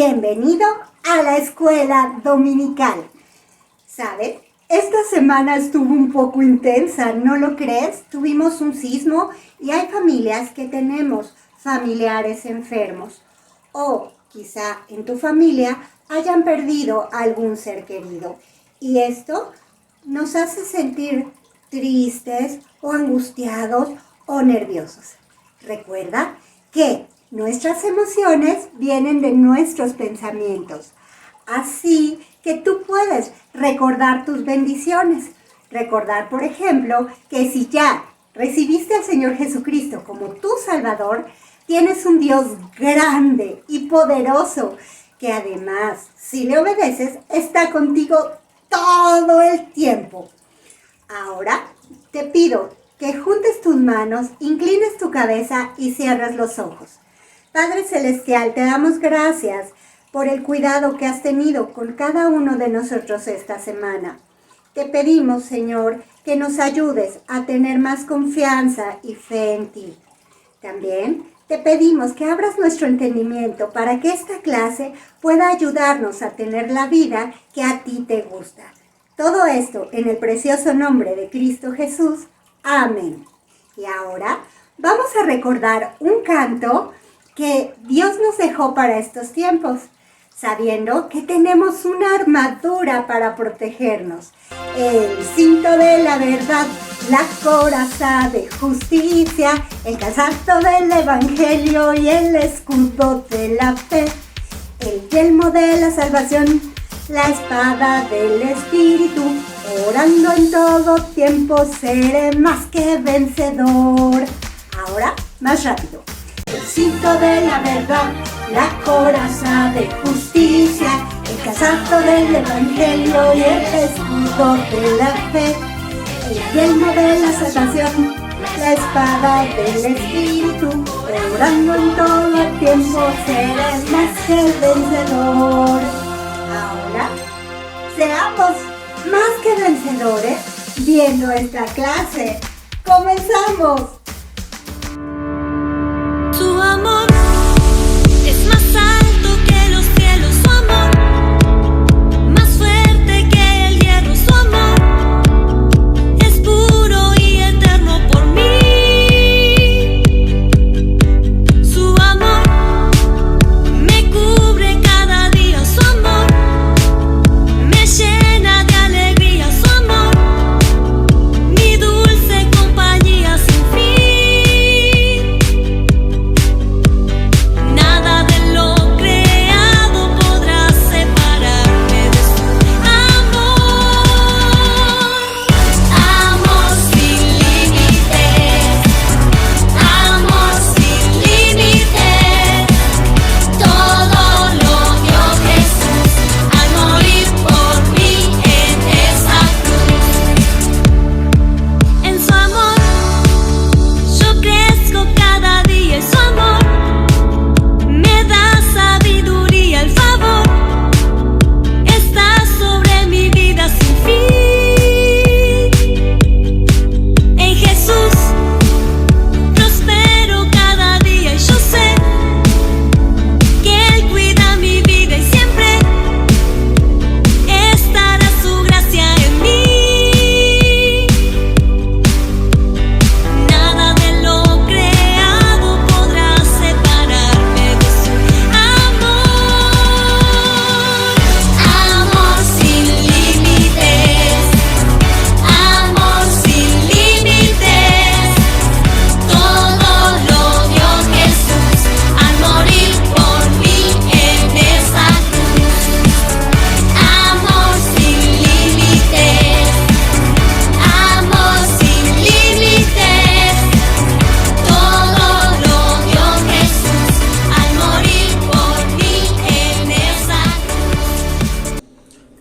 Bienvenido a la escuela dominical. ¿Sabes? Esta semana estuvo un poco intensa, ¿no lo crees? Tuvimos un sismo y hay familias que tenemos familiares enfermos. O quizá en tu familia hayan perdido algún ser querido. Y esto nos hace sentir tristes o angustiados o nerviosos. Recuerda que nuestras emociones vienen de nuestros pensamientos. Así que tú puedes recordar tus bendiciones. Recordar, por ejemplo, que si ya recibiste al Señor Jesucristo como tu Salvador, tienes un Dios grande y poderoso que además, si le obedeces, está contigo todo el tiempo. Ahora te pido que juntes tus manos, inclines tu cabeza y cierres los ojos. Padre Celestial, te damos gracias por el cuidado que has tenido con cada uno de nosotros esta semana. Te pedimos, Señor, que nos ayudes a tener más confianza y fe en ti. También te pedimos que abras nuestro entendimiento para que esta clase pueda ayudarnos a tener la vida que a ti te gusta. Todo esto en el precioso nombre de Cristo Jesús. Amén. Y ahora vamos a recordar un canto que Dios nos dejó para estos tiempos, sabiendo que tenemos una armadura para protegernos. El cinto de la verdad, la coraza de justicia, el calzado del evangelio y el escudo de la fe, el yelmo de la salvación, la espada del espíritu, orando en todo tiempo seré más que vencedor. Ahora, más rápido. El cinto de la verdad, la coraza de justicia, el calzado del evangelio y el escudo de la fe, el yelmo de la salvación, la espada del espíritu, orando en todo tiempo seré más que vencedor. Ahora, seamos más que vencedores viendo esta clase. ¡Comenzamos! Su amor es más alto que los cielos, su amor, más fuerte que el hierro, su amor, es puro y eterno por mí. Su amor me cubre cada día, su amor me llena de alegría, su amor, mi dulce compañía sin fin.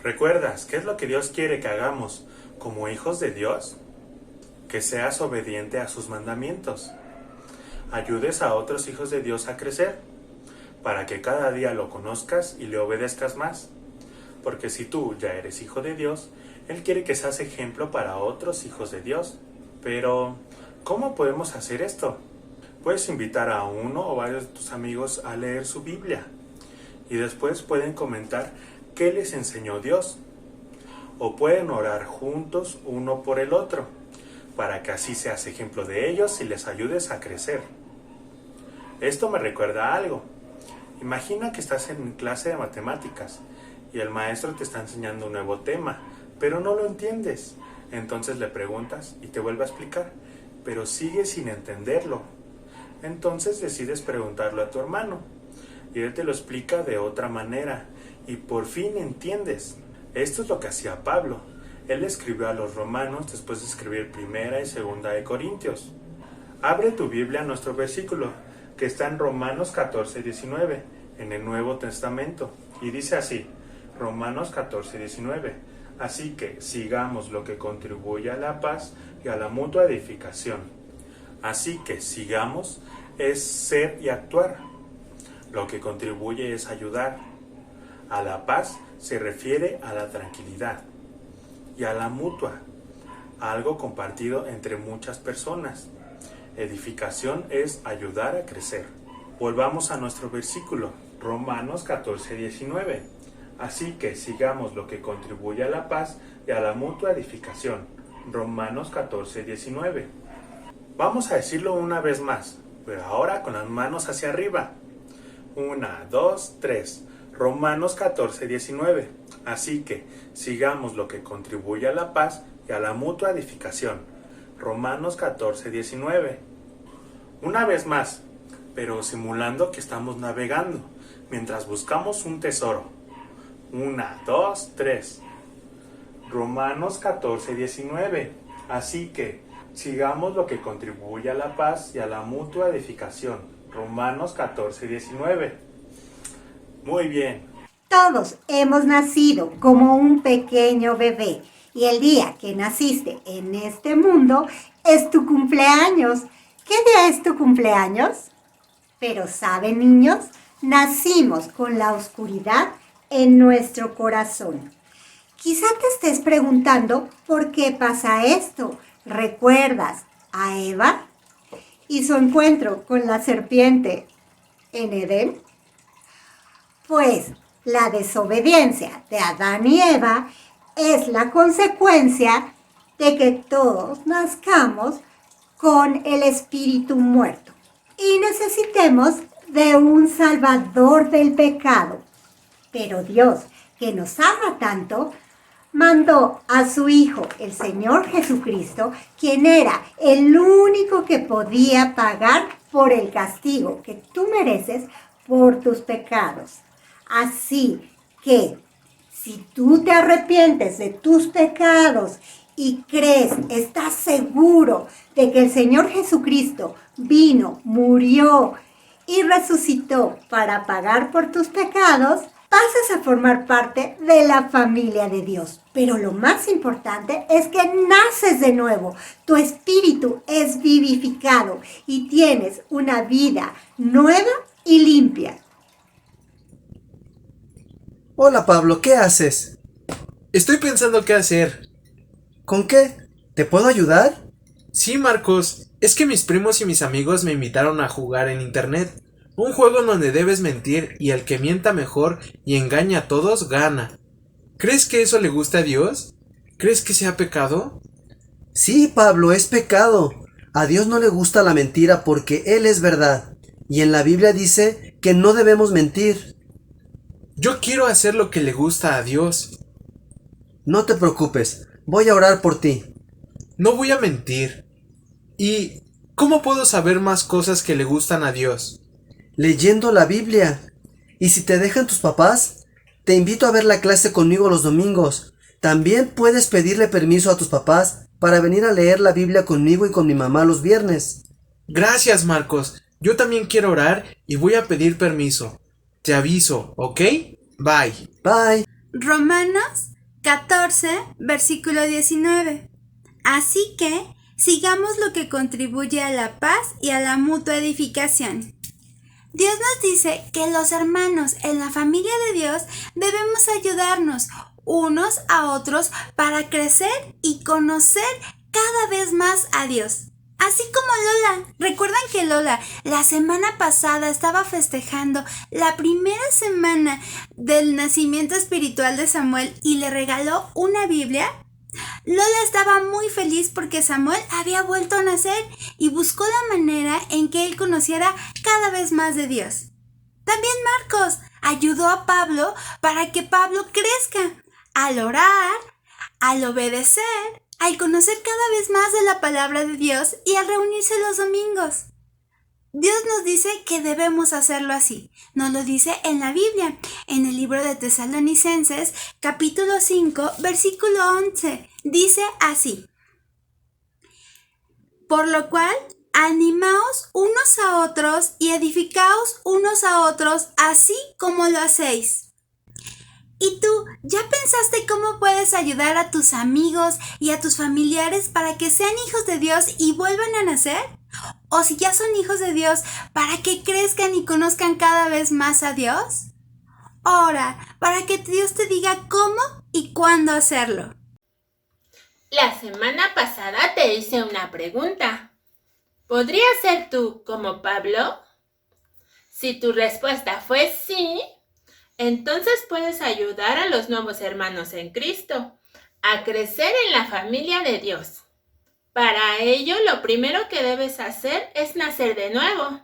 ¿Recuerdas qué es lo que Dios quiere que hagamos como hijos de Dios? Que seas obediente a sus mandamientos. Ayudes a otros hijos de Dios a crecer, para que cada día lo conozcas y le obedezcas más. Porque si tú ya eres hijo de Dios, Él quiere que seas ejemplo para otros hijos de Dios. Pero, ¿cómo podemos hacer esto? Puedes invitar a uno o varios de tus amigos a leer su Biblia y después pueden comentar qué les enseñó Dios. O pueden orar juntos uno por el otro, para que así seas ejemplo de ellos y les ayudes a crecer. Esto me recuerda a algo. Imagina que estás en clase de matemáticas y el maestro te está enseñando un nuevo tema, pero no lo entiendes. Entonces le preguntas y te vuelve a explicar, pero sigues sin entenderlo. Entonces decides preguntarlo a tu hermano y él te lo explica de otra manera y por fin entiendes. Esto es lo que hacía Pablo. Él escribió a los romanos después de escribir Primera y Segunda de Corintios. Abre tu Biblia a nuestro versículo, que está en Romanos 14:19, en el Nuevo Testamento. Y dice así, Romanos 14:19. Así que sigamos lo que contribuye a la paz y a la mutua edificación. Así que sigamos es ser y actuar. Lo que contribuye es ayudar. A la paz se refiere a la tranquilidad. Y a la mutua, a algo compartido entre muchas personas. Edificación es ayudar a crecer. Volvamos a nuestro versículo, Romanos 14:19. Así que sigamos lo que contribuye a la paz y a la mutua edificación. Romanos 14:19. Vamos a decirlo una vez más, pero ahora con las manos hacia arriba. 1, 2, 3. Romanos 14:19. Así que sigamos lo que contribuye a la paz y a la mutua edificación. Romanos 14:19. Una vez más, pero simulando que estamos navegando mientras buscamos un tesoro. 1, 2, 3. Romanos 14:19. Así que sigamos lo que contribuye a la paz y a la mutua edificación. Romanos 14:19. Muy bien. Todos hemos nacido como un pequeño bebé y el día que naciste en este mundo es tu cumpleaños. ¿Qué día es tu cumpleaños? Pero ¿saben, niños? Nacimos con la oscuridad en nuestro corazón. Quizá te estés preguntando por qué pasa esto. ¿Recuerdas a Eva y su encuentro con la serpiente en Edén? Pues la desobediencia de Adán y Eva es la consecuencia de que todos nazcamos con el espíritu muerto y necesitemos de un salvador del pecado. Pero Dios, que nos ama tanto, mandó a su Hijo, el Señor Jesucristo, quien era el único que podía pagar por el castigo que tú mereces por tus pecados. Así que, si tú te arrepientes de tus pecados y crees, estás seguro de que el Señor Jesucristo vino, murió y resucitó para pagar por tus pecados, pasas a formar parte de la familia de Dios. Pero lo más importante es que naces de nuevo. Tu espíritu es vivificado y tienes una vida nueva y limpia. Hola Pablo, ¿qué haces? Estoy pensando qué hacer. ¿Con qué? ¿Te puedo ayudar? Sí, Marcos, es que mis primos y mis amigos me invitaron a jugar en internet. Un juego en donde debes mentir y el que mienta mejor y engaña a todos gana. ¿Crees que eso le gusta a Dios? ¿Crees que sea pecado? Sí, Pablo, es pecado. A Dios no le gusta la mentira porque Él es verdad. Y en la Biblia dice que no debemos mentir. Yo quiero hacer lo que le gusta a Dios. No te preocupes, voy a orar por ti. No voy a mentir. ¿Y cómo puedo saber más cosas que le gustan a Dios? Leyendo la Biblia. Y si te dejan tus papás, te invito a ver la clase conmigo los domingos. También puedes pedirle permiso a tus papás para venir a leer la Biblia conmigo y con mi mamá los viernes. Gracias, Marcos. Yo también quiero orar y voy a pedir permiso. Te aviso, ¿ok? Bye. Bye. Romanos 14, versículo 19. Así que sigamos lo que contribuye a la paz y a la mutua edificación. Dios nos dice que los hermanos en la familia de Dios debemos ayudarnos unos a otros para crecer y conocer cada vez más a Dios. Así como Lola. ¿Recuerdan que Lola la semana pasada estaba festejando la primera semana del nacimiento espiritual de Samuel y le regaló una Biblia? Lola estaba muy feliz porque Samuel había vuelto a nacer y buscó la manera en que él conociera cada vez más de Dios. También Marcos ayudó a Pablo para que Pablo crezca al orar, al obedecer, al conocer cada vez más de la palabra de Dios y al reunirse los domingos. Dios nos dice que debemos hacerlo así. Nos lo dice en la Biblia, en el libro de Tesalonicenses, capítulo 5, versículo 11. Dice así: por lo cual, animaos unos a otros y edificaos unos a otros, así como lo hacéis. ¿Y tú, ya pensaste cómo puedes ayudar a tus amigos y a tus familiares para que sean hijos de Dios y vuelvan a nacer? O si ya son hijos de Dios, para que crezcan y conozcan cada vez más a Dios. Ora, para que Dios te diga cómo y cuándo hacerlo. La semana pasada te hice una pregunta. ¿Podrías ser tú como Pablo? Si tu respuesta fue sí, entonces puedes ayudar a los nuevos hermanos en Cristo a crecer en la familia de Dios. Para ello, lo primero que debes hacer es nacer de nuevo.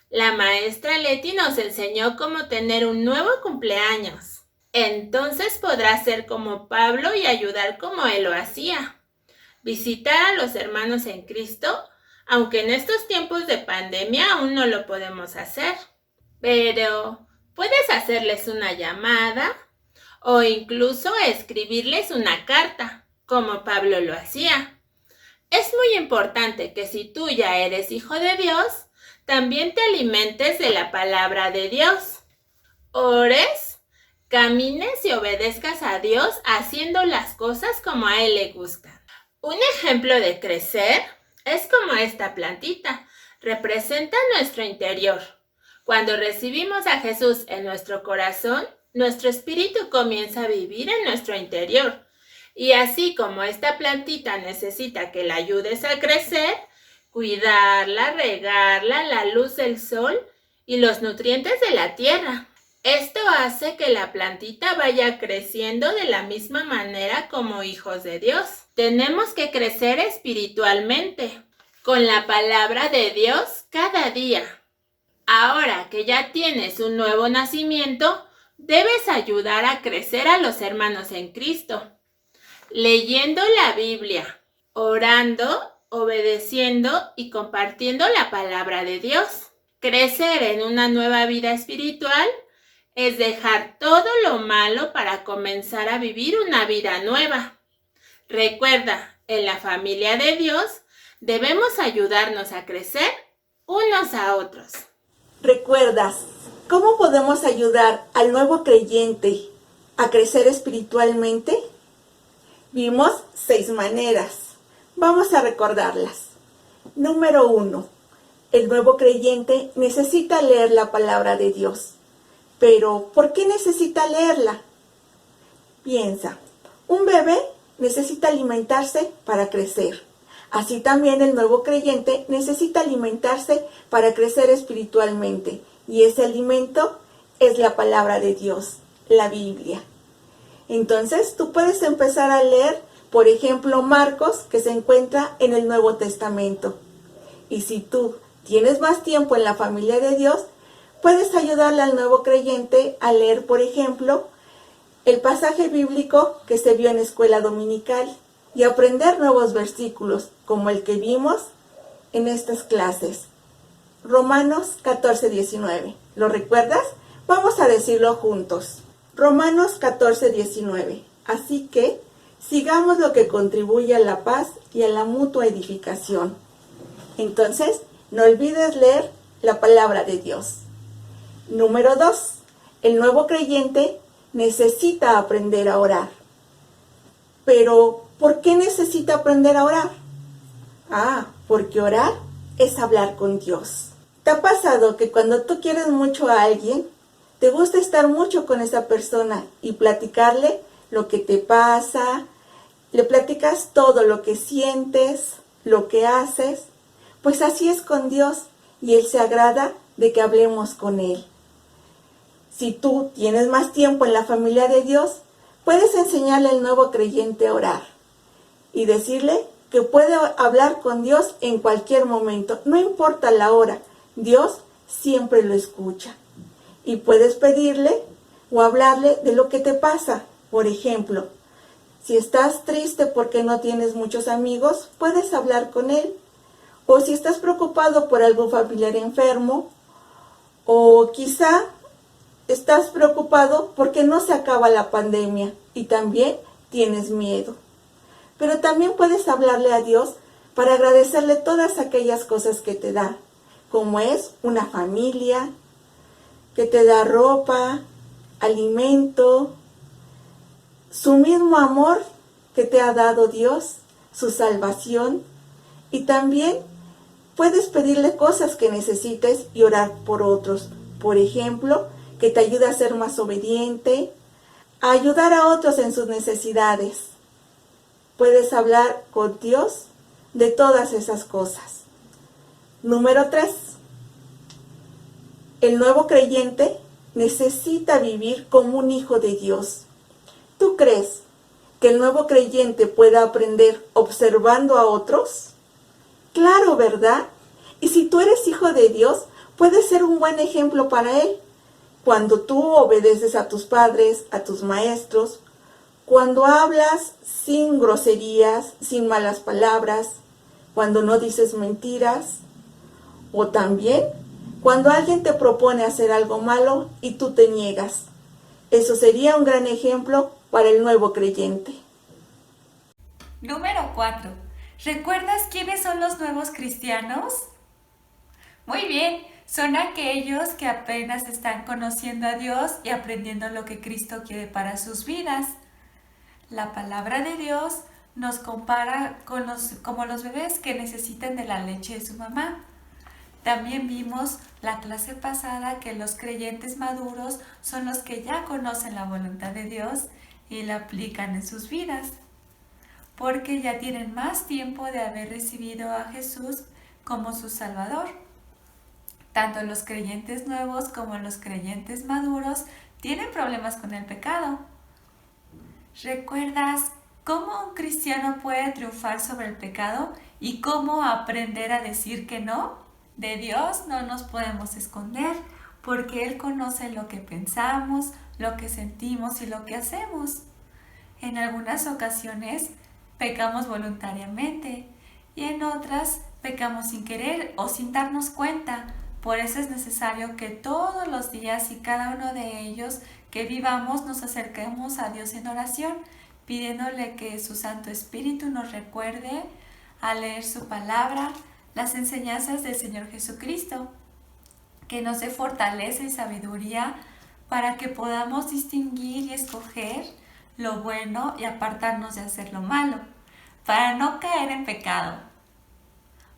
La maestra Leti nos enseñó cómo tener un nuevo cumpleaños. Entonces podrás ser como Pablo y ayudar como él lo hacía. Visitar a los hermanos en Cristo, aunque en estos tiempos de pandemia aún no lo podemos hacer. Pero puedes hacerles una llamada o incluso escribirles una carta, como Pablo lo hacía. Es muy importante que si tú ya eres hijo de Dios, también te alimentes de la palabra de Dios. Ores, camines y obedezcas a Dios haciendo las cosas como a Él le gustan. Un ejemplo de crecer es como esta plantita. Representa nuestro interior. Cuando recibimos a Jesús en nuestro corazón, nuestro espíritu comienza a vivir en nuestro interior. Y así como esta plantita necesita que la ayudes a crecer, cuidarla, regarla, la luz del sol y los nutrientes de la tierra. Esto hace que la plantita vaya creciendo de la misma manera como hijos de Dios. Tenemos que crecer espiritualmente, con la palabra de Dios cada día. Ahora que ya tienes un nuevo nacimiento, debes ayudar a crecer a los hermanos en Cristo. Leyendo la Biblia, orando, obedeciendo y compartiendo la palabra de Dios. Crecer en una nueva vida espiritual es dejar todo lo malo para comenzar a vivir una vida nueva. Recuerda, en la familia de Dios debemos ayudarnos a crecer unos a otros. ¿Recuerdas cómo podemos ayudar al nuevo creyente a crecer espiritualmente? Vimos 6 maneras. Vamos a recordarlas. Número 1. El nuevo creyente necesita leer la palabra de Dios. Pero, ¿por qué necesita leerla? Piensa, un bebé necesita alimentarse para crecer. Así también el nuevo creyente necesita alimentarse para crecer espiritualmente. Y ese alimento es la palabra de Dios, la Biblia. Entonces, tú puedes empezar a leer, por ejemplo, Marcos, que se encuentra en el Nuevo Testamento. Y si tú tienes más tiempo en la familia de Dios, puedes ayudarle al nuevo creyente a leer, por ejemplo, el pasaje bíblico que se vio en escuela dominical y aprender nuevos versículos, como el que vimos en estas clases. Romanos 14:19. ¿Lo recuerdas? Vamos a decirlo juntos. Romanos 14:19. Así que sigamos lo que contribuye a la paz y a la mutua edificación. Entonces, no olvides leer la palabra de Dios. Número 2. El nuevo creyente necesita aprender a orar. Pero, ¿por qué necesita aprender a orar? Porque orar es hablar con Dios. ¿Te ha pasado que cuando tú quieres mucho a alguien, te gusta estar mucho con esa persona y platicarle lo que te pasa? Le platicas todo lo que sientes, lo que haces, pues así es con Dios y Él se agrada de que hablemos con Él. Si tú tienes más tiempo en la familia de Dios, puedes enseñarle al nuevo creyente a orar y decirle que puede hablar con Dios en cualquier momento, no importa la hora, Dios siempre lo escucha. Y puedes pedirle o hablarle de lo que te pasa. Por ejemplo, si estás triste porque no tienes muchos amigos, puedes hablar con él. O si estás preocupado por algún familiar enfermo, o quizá estás preocupado porque no se acaba la pandemia y también tienes miedo. Pero también puedes hablarle a Dios para agradecerle todas aquellas cosas que te da, como es una familia, que te da ropa, alimento, su mismo amor que te ha dado Dios, su salvación, y también puedes pedirle cosas que necesites y orar por otros. Por ejemplo, que te ayude a ser más obediente, a ayudar a otros en sus necesidades. Puedes hablar con Dios de todas esas cosas. Número 3. El nuevo creyente necesita vivir como un hijo de Dios. ¿Tú crees que el nuevo creyente pueda aprender observando a otros? Claro, ¿verdad? Y si tú eres hijo de Dios, puedes ser un buen ejemplo para Él. Cuando tú obedeces a tus padres, a tus maestros, cuando hablas sin groserías, sin malas palabras, cuando no dices mentiras, o también cuando alguien te propone hacer algo malo y tú te niegas. Eso sería un gran ejemplo para el nuevo creyente. Número 4. ¿Recuerdas quiénes son los nuevos cristianos? Muy bien, son aquellos que apenas están conociendo a Dios y aprendiendo lo que Cristo quiere para sus vidas. La palabra de Dios nos compara como los bebés que necesitan de la leche de su mamá. También vimos la clase pasada que los creyentes maduros son los que ya conocen la voluntad de Dios y la aplican en sus vidas, porque ya tienen más tiempo de haber recibido a Jesús como su Salvador. Tanto los creyentes nuevos como los creyentes maduros tienen problemas con el pecado. ¿Recuerdas cómo un cristiano puede triunfar sobre el pecado y cómo aprender a decir que no? De Dios no nos podemos esconder, porque Él conoce lo que pensamos, lo que sentimos y lo que hacemos. En algunas ocasiones pecamos voluntariamente y en otras pecamos sin querer o sin darnos cuenta. Por eso es necesario que todos los días y cada uno de ellos que vivamos nos acerquemos a Dios en oración, pidiéndole que su Santo Espíritu nos recuerde a leer su palabra, las enseñanzas del Señor Jesucristo, que nos dé fortaleza y sabiduría para que podamos distinguir y escoger lo bueno y apartarnos de hacer lo malo, para no caer en pecado.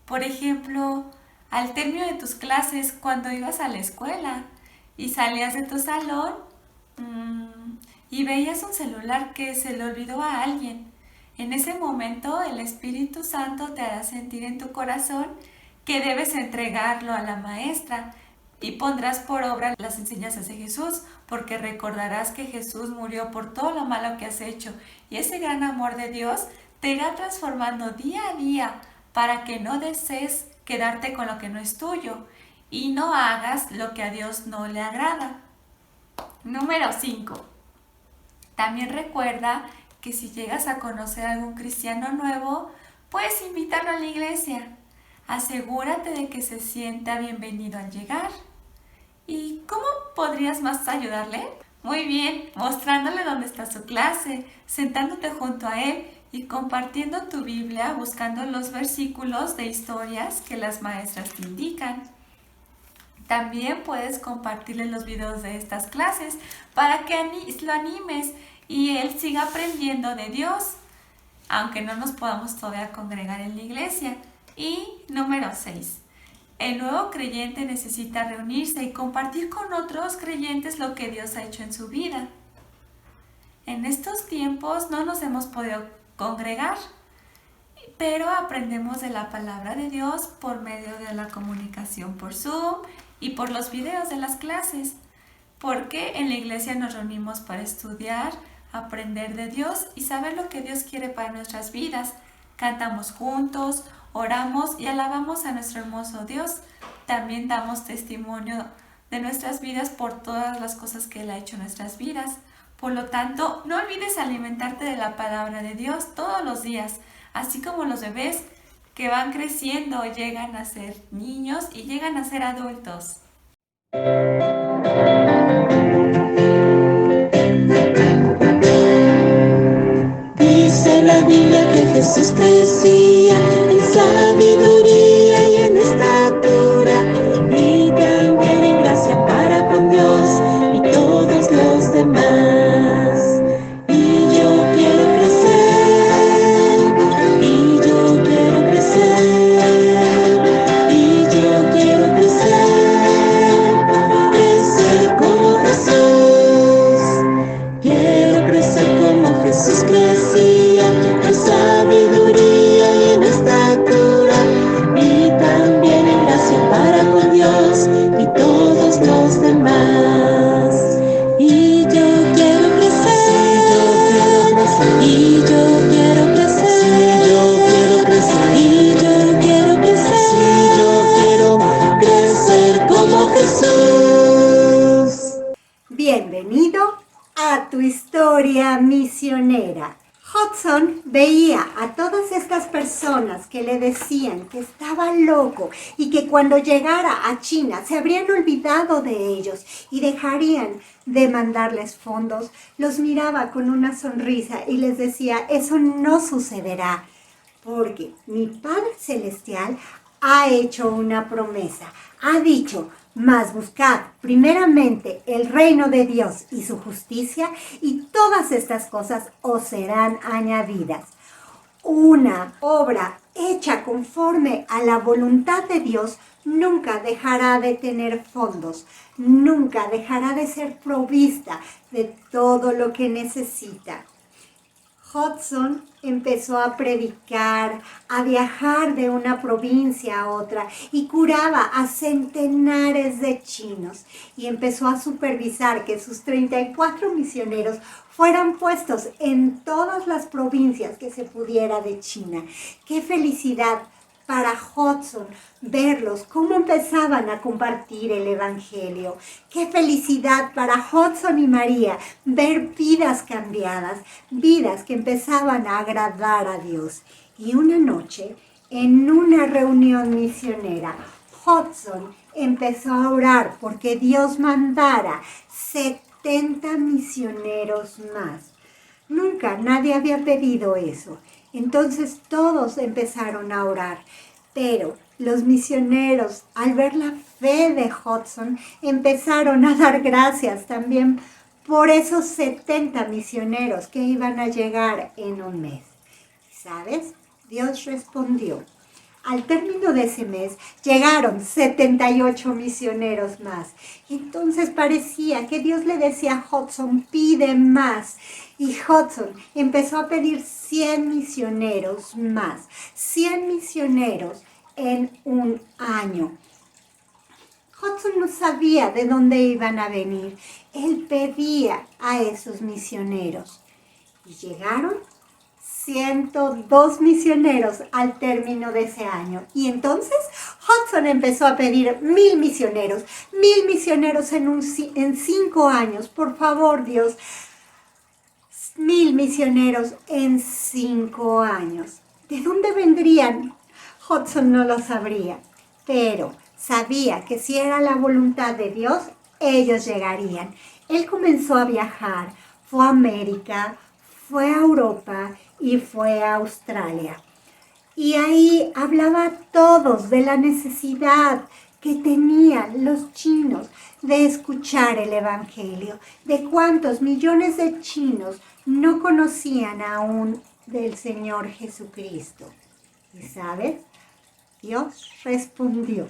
Por ejemplo, al término de tus clases, cuando ibas a la escuela y salías de tu salón y veías un celular que se le olvidó a alguien, en ese momento el Espíritu Santo te hará sentir en tu corazón que debes entregarlo a la maestra y pondrás por obra las enseñanzas de Jesús, porque recordarás que Jesús murió por todo lo malo que has hecho y ese gran amor de Dios te irá transformando día a día para que no desees quedarte con lo que no es tuyo y no hagas lo que a Dios no le agrada. Número 5. También recuerda que si llegas a conocer a algún cristiano nuevo, puedes invitarlo a la iglesia. Asegúrate de que se sienta bienvenido al llegar. ¿Y cómo podrías más ayudarle? Muy bien, mostrándole dónde está su clase, sentándote junto a él y compartiendo tu Biblia, buscando los versículos de historias que las maestras te indican. También puedes compartirle los videos de estas clases para que lo animes y él siga aprendiendo de Dios, aunque no nos podamos todavía congregar en la iglesia. Y número 6. El nuevo creyente necesita reunirse y compartir con otros creyentes lo que Dios ha hecho en su vida. En estos tiempos no nos hemos podido congregar, pero aprendemos de la palabra de Dios por medio de la comunicación por Zoom y por los videos de las clases, porque en la iglesia nos reunimos para estudiar, aprender de Dios y saber lo que Dios quiere para nuestras vidas. Cantamos juntos, oramos y alabamos a nuestro hermoso Dios. También damos testimonio de nuestras vidas por todas las cosas que Él ha hecho en nuestras vidas. Por lo tanto, no olvides alimentarte de la palabra de Dios todos los días, así como los bebés que van creciendo, llegan a ser niños y llegan a ser adultos. Dice la Biblia que Jesús crecía en sabiduría y en estatura, y también en gracia para con Dios y todos los demás. Y yo quiero crecer, y yo quiero crecer, y yo quiero crecer como Jesús. Quiero crecer como Jesús crecía, en sabiduría y en estatura, y también en gracia para con Dios y todos los demás. Y yo quiero crecer, y yo quiero crecer, y yo quiero crecer, y yo quiero crecer como Jesús. Bienvenido a tu historia misionera. Hudson veía a todas estas personas que le decían que estaba loco y que cuando llegara a China se habrían olvidado de ellos y dejarían de mandarles fondos. Los miraba con una sonrisa y les decía, eso no sucederá, porque mi Padre Celestial ha hecho una promesa. Ha dicho, mas buscad primeramente el reino de Dios y su justicia, y todas estas cosas os serán añadidas. Una obra hecha conforme a la voluntad de Dios nunca dejará de tener fondos, nunca dejará de ser provista de todo lo que necesita. Hudson empezó a predicar, a viajar de una provincia a otra y curaba a centenares de chinos, y empezó a supervisar que sus 34 misioneros fueran puestos en todas las provincias que se pudiera de China. ¡Qué felicidad para Hudson verlos, cómo empezaban a compartir el Evangelio! ¡Qué felicidad para Hudson y María ver vidas cambiadas, vidas que empezaban a agradar a Dios! Y una noche, en una reunión misionera, Hudson empezó a orar porque Dios mandara 70 misioneros más. Nunca nadie había pedido eso. Entonces todos empezaron a orar, pero los misioneros, al ver la fe de Hudson, empezaron a dar gracias también por esos 70 misioneros que iban a llegar en un mes. ¿Sabes? Dios respondió. Al término de ese mes llegaron 78 misioneros más. Entonces parecía que Dios le decía a Hudson, pide más. Y Hudson empezó a pedir 100 misioneros más. 100 misioneros en un año. Hudson no sabía de dónde iban a venir. Él pedía a esos misioneros. Y llegaron 102 misioneros al término de ese año. Y entonces Hudson empezó a pedir 1000 misioneros. 1000 misioneros en 5 años. Por favor, Dios. 1000 misioneros en 5 años. ¿De dónde vendrían? Hudson no lo sabría, pero sabía que si era la voluntad de Dios, ellos llegarían. Él comenzó a viajar, fue a América, fue a Europa y fue a Australia. Y ahí hablaba a todos de la necesidad que tenían los chinos de escuchar el Evangelio, de cuántos millones de chinos no conocían aún del Señor Jesucristo. ¿Y sabes? Dios respondió.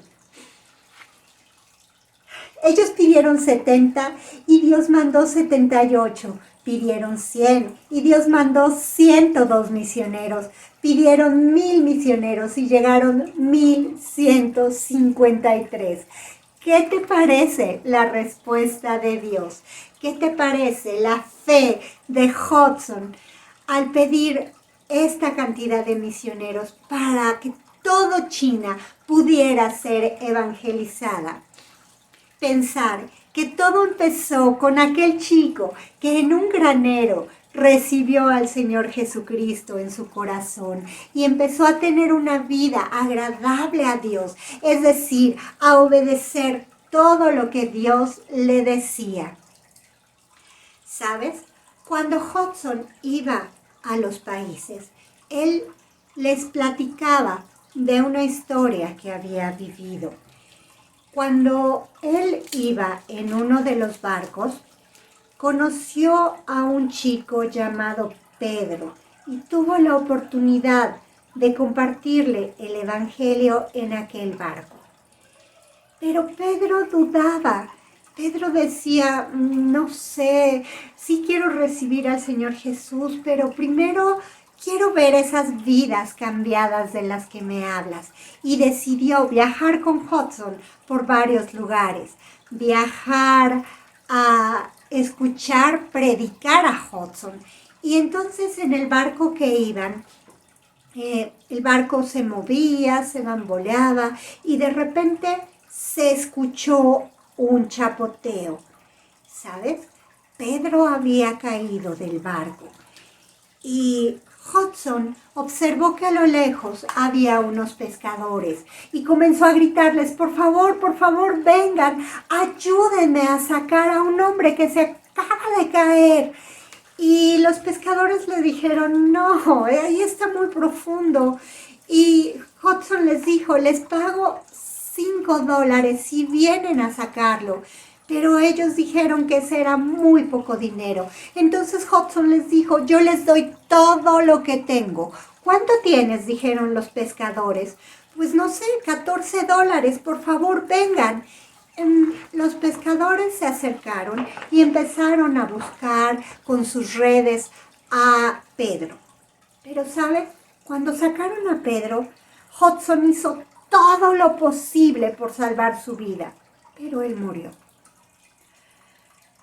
Ellos pidieron 70 y Dios mandó 78. pidieron 100 y Dios mandó 102 misioneros. Pidieron 1000 misioneros y llegaron 1153. ¿Qué te parece la respuesta de Dios? ¿Qué te parece la fe de Hudson al pedir esta cantidad de misioneros para que todo China pudiera ser evangelizada? Pensar que todo empezó con aquel chico que en un granero recibió al Señor Jesucristo en su corazón y empezó a tener una vida agradable a Dios, es decir, a obedecer todo lo que Dios le decía. ¿Sabes? Cuando Hudson iba a los países, él les platicaba de una historia que había vivido. Cuando él iba en uno de los barcos, conoció a un chico llamado Pedro y tuvo la oportunidad de compartirle el evangelio en aquel barco. Pero Pedro dudaba. Pedro decía, no sé, sí quiero recibir al Señor Jesús, pero primero quiero ver esas vidas cambiadas de las que me hablas. Y decidió viajar con Hudson por varios lugares. Viajar a escuchar, predicar a Hudson. Y entonces en el barco que iban, el barco se movía, se bamboleaba y de repente se escuchó un chapoteo. ¿Sabes? Pedro había caído del barco y Hudson observó que a lo lejos había unos pescadores y comenzó a gritarles, por favor, vengan, ayúdenme a sacar a un hombre que se acaba de caer. Y los pescadores le dijeron, no, ahí está muy profundo. Y Hudson les dijo, les pago $5 si vienen a sacarlo. Pero ellos dijeron que ese era muy poco dinero. Entonces Hudson les dijo, yo les doy todo lo que tengo. ¿Cuánto tienes? Dijeron los pescadores. Pues no sé, $14, por favor, vengan. Los pescadores se acercaron y empezaron a buscar con sus redes a Pedro. Pero, ¿sabes? Cuando sacaron a Pedro, Hudson hizo todo lo posible por salvar su vida. Pero él murió.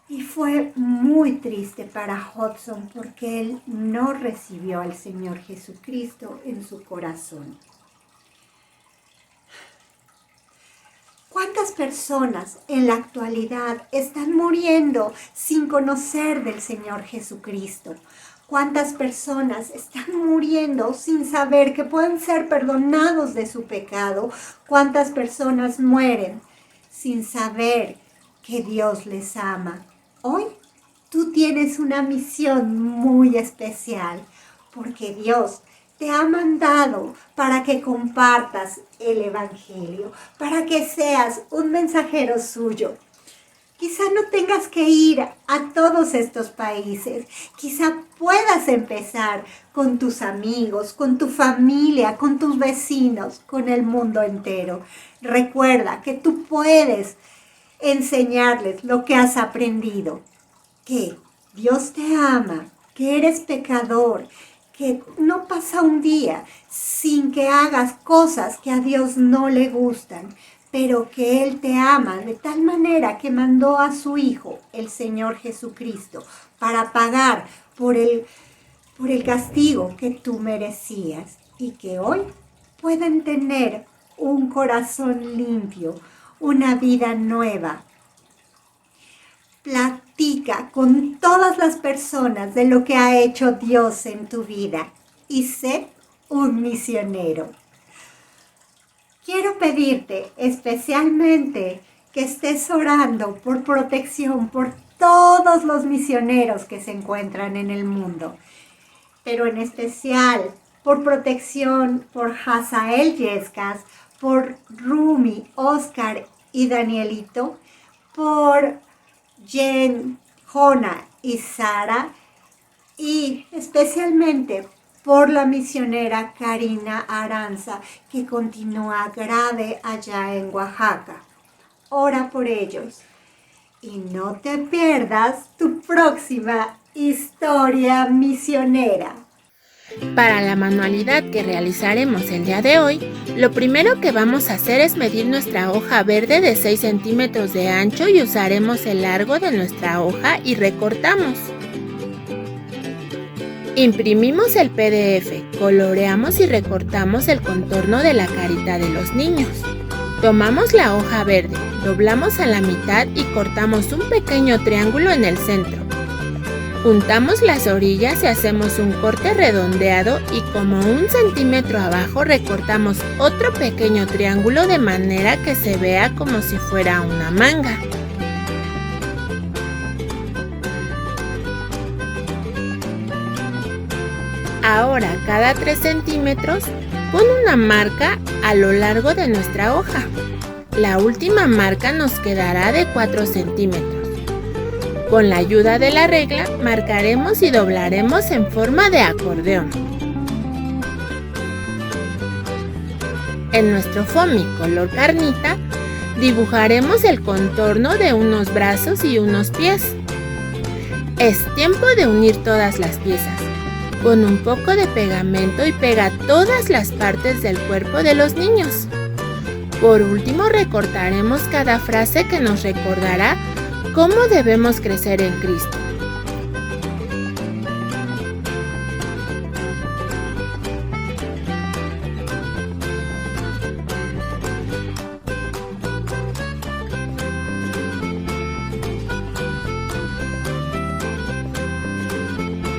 Y fue muy triste para Hudson porque él no recibió al Señor Jesucristo en su corazón. ¿Cuántas personas en la actualidad están muriendo sin conocer del Señor Jesucristo? ¿Cuántas personas están muriendo sin saber que pueden ser perdonados de su pecado? ¿Cuántas personas mueren sin saber que Dios les ama? Hoy tú tienes una misión muy especial porque Dios te ha mandado para que compartas el Evangelio, para que seas un mensajero suyo. Quizá no tengas que ir a todos estos países, quizá puedas empezar con tus amigos, con tu familia, con tus vecinos, con el mundo entero. Recuerda que tú puedes enseñarles lo que has aprendido, que Dios te ama, que eres pecador, que no pasa un día sin que hagas cosas que a Dios no le gustan, pero que Él te ama de tal manera que mandó a su Hijo, el Señor Jesucristo, para pagar por el castigo que tú merecías y que hoy pueden tener un corazón limpio, una vida nueva. Platica con todas las personas de lo que ha hecho Dios en tu vida y sé un misionero. Quiero pedirte especialmente que estés orando por protección por todos los misioneros que se encuentran en el mundo, pero en especial por protección por Hazael Yescas, por Rumi, Oscar y Danielito, por Jen, Jona y Sara, y especialmente por la misionera Karina Aranza, que continúa grave allá en Oaxaca. Ora por ellos y no te pierdas tu próxima Historia misionera. Para la manualidad que realizaremos el día de hoy, lo primero que vamos a hacer es medir nuestra hoja verde de 6 centímetros de ancho y usaremos el largo de nuestra hoja y recortamos. Imprimimos el PDF, coloreamos y recortamos el contorno de la carita de los niños. Tomamos la hoja verde, doblamos a la mitad y cortamos un pequeño triángulo en el centro. Juntamos las orillas y hacemos un corte redondeado y como 1 centímetro abajo recortamos otro pequeño triángulo de manera que se vea como si fuera una manga. Ahora, cada 3 centímetros, pon una marca a lo largo de nuestra hoja. La última marca nos quedará de 4 centímetros. Con la ayuda de la regla, marcaremos y doblaremos en forma de acordeón. En nuestro foamy color carnita, dibujaremos el contorno de unos brazos y unos pies. Es tiempo de unir todas las piezas. Con un poco de pegamento y pega todas las partes del cuerpo de los niños. Por último, recortaremos cada frase que nos recordará cómo debemos crecer en Cristo.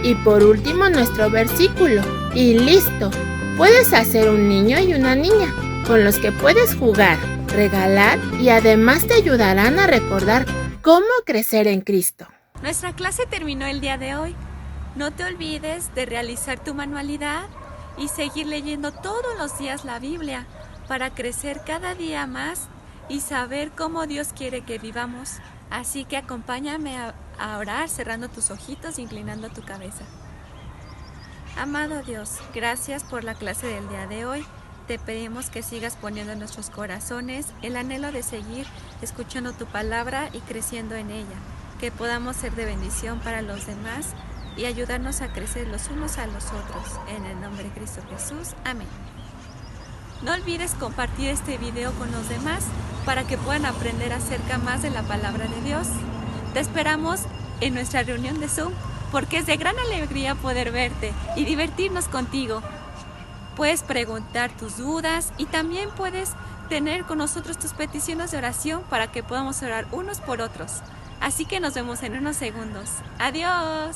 Y por último nuestro versículo. Y listo, puedes hacer un niño y una niña, con los que puedes jugar, regalar y además te ayudarán a recordar cómo crecer en Cristo. Nuestra clase terminó el día de hoy. No te olvides de realizar tu manualidad y seguir leyendo todos los días la Biblia para crecer cada día más y saber cómo Dios quiere que vivamos. Así que acompáñame a orar cerrando tus ojitos e inclinando tu cabeza. Amado Dios, gracias por la clase del día de hoy. Te pedimos que sigas poniendo en nuestros corazones el anhelo de seguir escuchando tu palabra y creciendo en ella, que podamos ser de bendición para los demás y ayudarnos a crecer los unos a los otros. En el nombre de Cristo Jesús. Amén. No olvides compartir este video con los demás para que puedan aprender acerca más de la palabra de Dios. Te esperamos en nuestra reunión de Zoom porque es de gran alegría poder verte y divertirnos contigo. Puedes preguntar tus dudas y también puedes tener con nosotros tus peticiones de oración para que podamos orar unos por otros. Así que nos vemos en unos segundos. ¡Adiós!